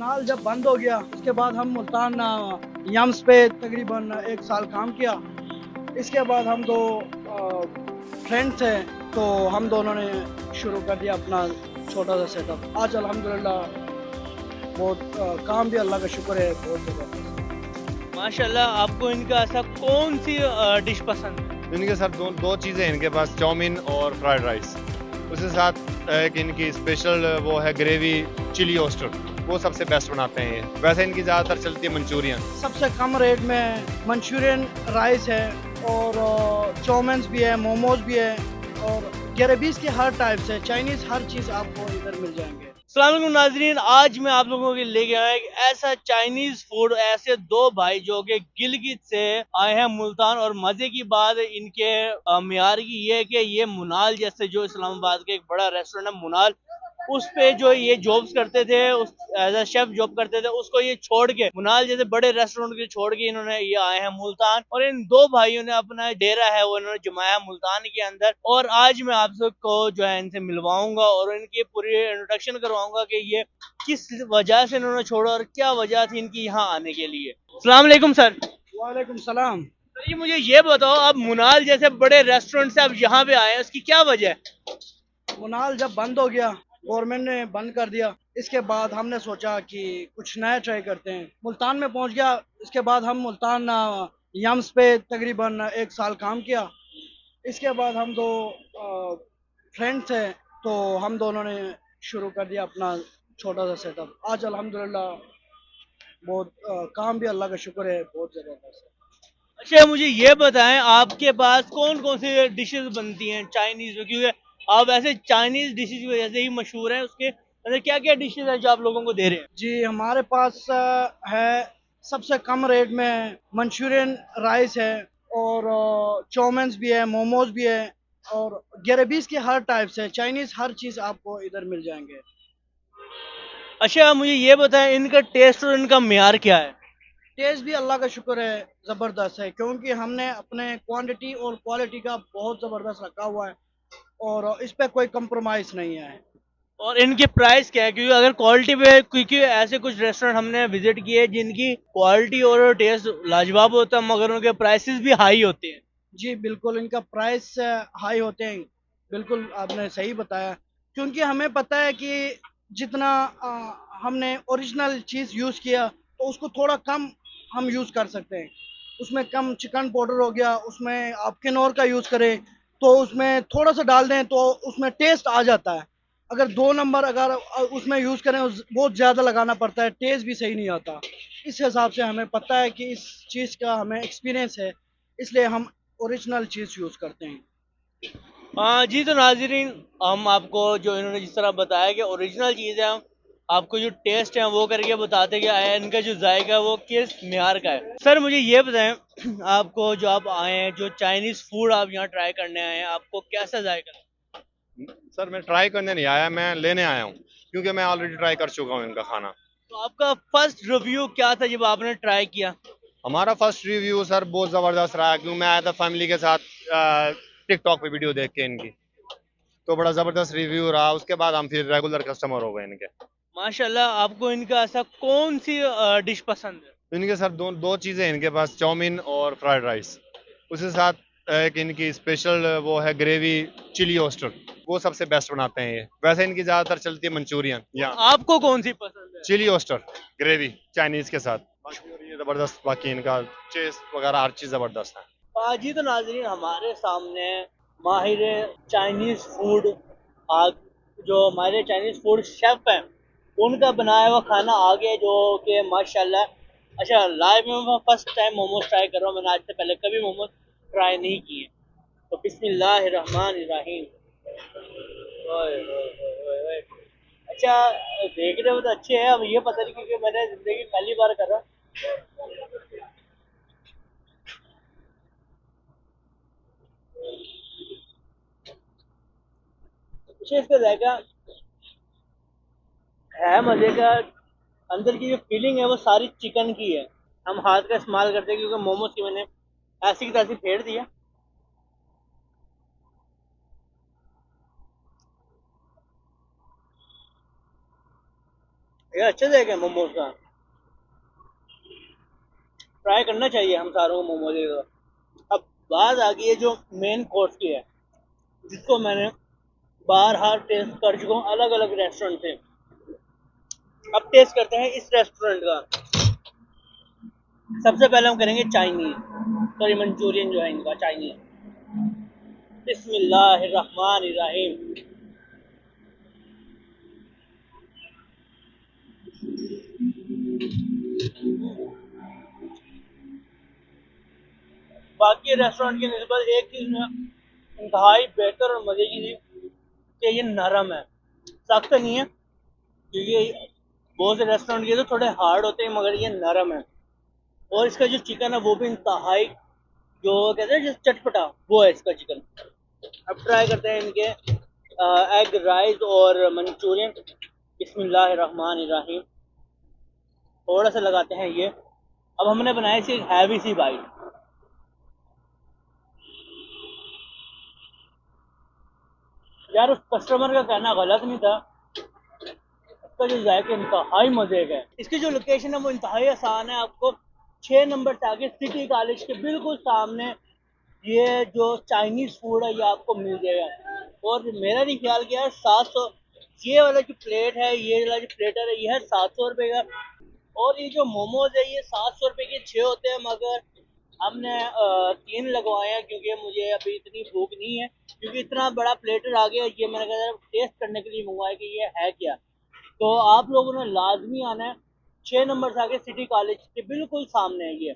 मुनाल जब बंद हो गया उसके बाद हम मुल्तान यम्स पे तकरीबन 1 साल काम किया। इसके बाद हम दो फ्रेंड थे, तो हम दोनों ने शुरू कर दिया अपना छोटा सा सेटअप। आज अल्हम्दुलिल्लाह बहुत काम भी अल्लाह का शुक्र है बहुत ज़बरदस्त। माशाल्लाह, आपको इनका ऐसा कौन सी डिश पसंद है? इनके साथ दो दो चीज़ें हैं इनके पास, चाउमीन और फ्राइड राइस। उसके साथ एक इनकी स्पेशल वो है ग्रेवी, चिली ओस्टर, वो सबसे बेस्ट बनाते हैं ये। वैसे इनकी ज़्यादातर चलती है मंचूरियन। सबसे कम रेट में मंचूरियन राइस है और चाउमीन्स भी है, मोमोज भी है और गैरबीज के हर टाइप से चाइनीज़ हर चीज़ आपको इधर मिल जाएंगे। अस्सलाम वालेकुम नाजरीन, आज मैं आप लोगों के लिए लेके आया एक ऐसा चाइनीज फूड, ऐसे दो भाई जो कि गिलगित से आए हैं मुल्तान। और मजे की बात इनके मियार की ये है कि ये मुनाल जैसे जो इस्लामाबाद के एक बड़ा रेस्टोरेंट है मुनाल, उस पे जो ये जॉब्स करते थे, उस एज अ शेफ जॉब करते थे, उसको ये छोड़ के मुनाल जैसे बड़े रेस्टोरेंट के छोड़ के इन्होंने ये आए हैं मुल्तान। और इन दो भाइयों ने अपना डेरा है वो इन्होंने जमाया मुल्तान के अंदर। और आज मैं आप सबको जो है इनसे मिलवाऊंगा और इनकी पूरी इंट्रोडक्शन करवाऊंगा कि ये किस वजह से इन्होंने छोड़ा और क्या वजह थी इनकी यहाँ आने के लिए। अस्सलाम वालेकुम सर। वालेकुम सलाम। सर, ये मुझे ये बताओ, आप मुनाल जैसे बड़े रेस्टोरेंट से आप यहाँ पे आए हैं, उसकी क्या वजह है? मुनाल जब बंद हो गया, गवर्नमेंट ने बंद कर दिया, इसके बाद हमने सोचा कि कुछ नया ट्राई करते हैं। मुल्तान में पहुंच गया। इसके बाद हम मुल्तान यम्स पे तकरीबन 1 साल काम किया। इसके बाद हम दो फ्रेंड थे, तो हम दोनों ने शुरू कर दिया अपना छोटा सा सेटअप। आज अल्हम्दुलिल्लाह बहुत काम भी अल्लाह का शुक्र है बहुत ज़बरदस्त है। अच्छा, मुझे ये बताएं, आपके पास कौन कौन सी डिशेस बनती हैं चाइनीज में? क्योंकि आप ऐसे चाइनीज डिशेस की वजह से ही मशहूर हैं, उसके अंदर क्या क्या डिशेस हैं जो आप लोगों को दे रहे हैं? जी हमारे पास है सबसे कम रेट में मंचूरियन राइस है और चाउमीन्स भी है, मोमोज भी है और गैरबीज के हर टाइप से चाइनीज़ हर चीज़ आपको इधर मिल जाएंगे। अच्छा, मुझे ये बताएं, इनका टेस्ट और इनका मियार क्या है? टेस्ट भी अल्लाह का शुक्र है ज़बरदस्त है, क्योंकि हमने अपने क्वांटिटी और क्वालिटी का बहुत ज़बरदस्त रखा हुआ है और इस पे कोई कंप्रोमाइज़ नहीं है। और इनके प्राइस क्या है? क्योंकि अगर क्वालिटी पे, क्योंकि ऐसे कुछ रेस्टोरेंट हमने विजिट किए जिनकी क्वालिटी और टेस्ट लाजवाब होता है मगर उनके प्राइसेस भी हाई होते हैं। जी बिल्कुल, इनका प्राइस हाई होते हैं। बिल्कुल आपने सही बताया, क्योंकि हमें पता है कि जितना हमने ओरिजिनल चीज़ यूज़ किया तो उसको थोड़ा कम हम यूज़ कर सकते हैं। उसमें कम चिकन पाउडर हो गया, उसमें आप किनोर का यूज़ करें तो उसमें थोड़ा सा डाल दें तो उसमें टेस्ट आ जाता है। अगर 2 नंबर अगर उसमें यूज़ करें बहुत ज़्यादा लगाना पड़ता है, टेस्ट भी सही नहीं आता। इस हिसाब से हमें पता है कि इस चीज़ का हमें एक्सपीरियंस है, इसलिए हम ओरिजिनल चीज़ यूज़ करते हैं। हाँ जी, तो नाजरीन, हम आपको जो इन्होंने जिस तरह बताया कि ओरिजिनल चीज़ है, हम आपको जो टेस्ट है वो करके बताते कि आया इनका जो जायका है वो किस मियार का है। सर, मुझे ये बताएं, आपको जो आप आए हैं, जो चाइनीज फूड आप यहाँ ट्राई करने आए हैं, आपको कैसा जायका लगा? सर मैं ट्राई करने नहीं आया, मैं लेने आया हूँ, क्योंकि मैं ऑलरेडी ट्राई कर चुका हूँ इनका खाना। तो आपका फर्स्ट रिव्यू क्या था जब आपने ट्राई किया? हमारा फर्स्ट रिव्यू सर बहुत ज़बरदस्त रहा, क्योंकि मैं आया था फैमिली के साथ टिकटॉक पे वीडियो देख के इनकी, तो बड़ा ज़बरदस्त रिव्यू रहा। उसके बाद हम फिर रेगुलर कस्टमर हो गए इनके। माशाल्लाह, आपको इनका ऐसा कौन सी डिश पसंद है? इनके साथ दो दो चीज़ें हैं इनके पास, चाउमीन और फ्राइड राइस। उसके साथ एक इनकी स्पेशल वो है ग्रेवी, चिली ओस्टर, वो सबसे बेस्ट बनाते हैं ये। वैसे इनकी ज़्यादातर चलती है मंचूरियन या आपको कौन सी पसंद है? चिली ओस्टर ग्रेवी चाइनीज़ के साथ। बाकी और ये ज़बरदस्त, बाकी इनका टेस्ट वगैरह हर चीज़ ज़बरदस्त है। जी, तो नाजरीन, हमारे सामने माहिर चाइनीज फूड, आज जो हमारे चाइनीज फूड शेफ हैं, उनका बनाया हुआ खाना आ गया जो कि माशाल्लाह। अच्छा, लाइव में मैं फर्स्ट टाइम मोमोज ट्राई कर रहा हूँ, मैंने आज से पहले कभी मोमोज ट्राई नहीं किए। तो बिस्मिल्लाहिर्रहमानिर्रहीम। ओए ओए ओए ओए ओए। अच्छा, देखने में तो अच्छे हैं, अब ये पता नहीं क्योंकि मैंने जिंदगी पहली बार कर रहा हूँ। अच्छा, इसका जायका है मजे का। अंदर की जो फीलिंग है वो सारी चिकन की है। हम हाथ का इस्तेमाल करते हैं क्योंकि मोमोज की मैंने ऐसी की तैसी फेर दिया। ये अच्छे से है मोमोज का, ट्राई करना चाहिए हम सारों को मोमोज का। अब बात आ गई है जो मेन कोर्स की है, जिसको मैंने बाहर हार टेस्ट कर चुका हूँ अलग अलग रेस्टोरेंट से। अब टेस्ट करते हैं इस रेस्टोरेंट का। सबसे पहले हम करेंगे चाइनीज, सॉरी मंचूरियन जो है इनका चाइनीज। बिस्मिल्लाहिर्रहमानिर्रहीम। बाकी रेस्टोरेंट की निस्बत एक चीज में इंतहाई बेहतर और मजे की थी कि ये नरम है, सख्त नहीं है। क्योंकि बहुत से रेस्टोरेंट के तो थोड़े हार्ड होते हैं, मगर ये नरम है। और इसका जो चिकन है वो भी इंतहाई, जो कहते हैं जिस चटपटा, वो है इसका चिकन। अब ट्राई करते हैं इनके एग राइस और मंचूरियन। बिस्मिल्लाहिर्रहमानिर्रहीम। थोड़ा सा लगाते हैं ये। अब हमने बनाया इसे एक हैवी सी बाइट। यार उस कस्टमर का कहना गलत नहीं था, इसका जो जायका इंतहाई मजे का है। इसकी जो लोकेशन है वो इंतहाई आसान है। आपको 6 नंबर से आगे सिटी कॉलेज के बिल्कुल सामने ये जो चाइनीज फूड है ये आपको मिल जाएगा। और मेरा नहीं ख्याल किया 700, ये वाला जो प्लेट है, ये वाला जो प्लेटर है, ये है 700 रुपये का। और ये जो मोमोज है ये 700 रुपये के 6 होते हैं, मगर हमने 3 लगवाए हैं क्योंकि मुझे अभी इतनी भूख नहीं है। क्योंकि इतना बड़ा प्लेटर आ गया, ये मैंने कहा टेस्ट करने के लिए मंगवाया कि ये है क्या। तो आप लोगों ने लाजमी आना है। 6 नंबर से आगे सिटी कॉलेज के बिल्कुल सामने है ये।